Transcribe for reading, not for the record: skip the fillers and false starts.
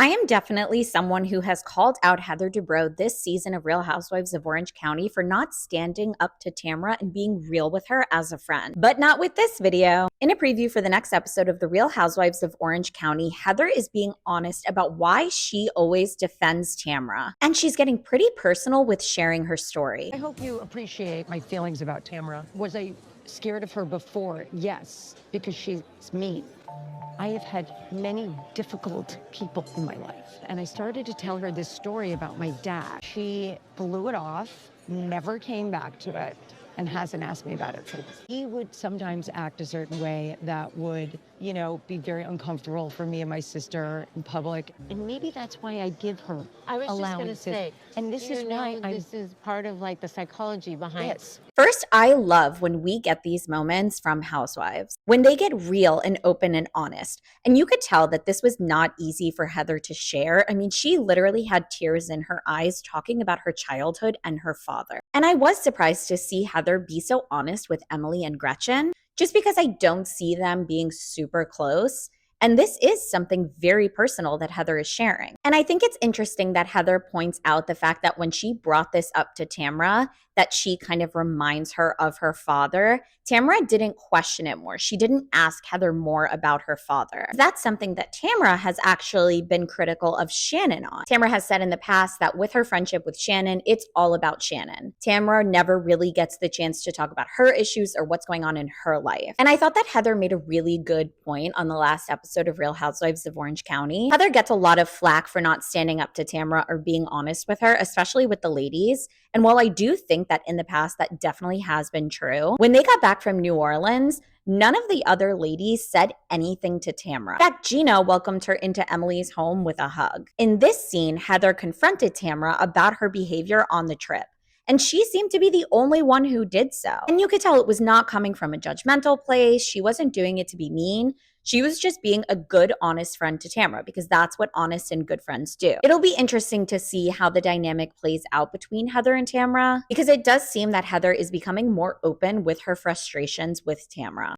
I am definitely someone who has called out Heather Dubrow this season of Real Housewives of Orange County for not standing up to Tamra and being real with her as a friend. But not with this video. In a preview for the next episode of The Real Housewives of Orange County, Heather is being honest about why she always defends Tamra. And she's getting pretty personal with sharing her story. I hope you appreciate my feelings about Tamra. Was I scared of her before? Yes, because she's mean. I have had many difficult people in my life, and I started to tell her this story about my dad. She blew it off, never came back to it, and hasn't asked me about it since. He would sometimes act a certain way that would, be very uncomfortable for me and my sister in public. And maybe that's why I give her I was allowances. just going to say, and this is why this is part of like the psychology behind it. First, I love when we get these moments from Housewives, when they get real and open and honest. And you could tell that this was not easy for Heather to share. I mean, she literally had tears in her eyes talking about her childhood and her father. And I was surprised to see Heather be so honest with Emily and Gretchen, just because I don't see them being super close. And this is something very personal that Heather is sharing. And I think it's interesting that Heather points out the fact that when she brought this up to Tamra, that she kind of reminds her of her father. Tamra didn't question it more. She didn't ask Heather more about her father. That's something that Tamra has actually been critical of Shannon on. Tamra has said in the past that with her friendship with Shannon, it's all about Shannon. Tamra never really gets the chance to talk about her issues or what's going on in her life. And I thought that Heather made a really good point on the last episode of Real Housewives of Orange County. Heather gets a lot of flack for not standing up to Tamra or being honest with her, especially with the ladies. And while I do think that in the past that definitely has been true, when they got back from New Orleans, none of the other ladies said anything to Tamra. In fact, Gina welcomed her into Emily's home with a hug. In this scene, Heather confronted Tamra about her behavior on the trip. And she seemed to be the only one who did so. And you could tell it was not coming from a judgmental place. She wasn't doing it to be mean. She was just being a good, honest friend to Tamra, because that's what honest and good friends do. It'll be interesting to see how the dynamic plays out between Heather and Tamra, because it does seem that Heather is becoming more open with her frustrations with Tamra.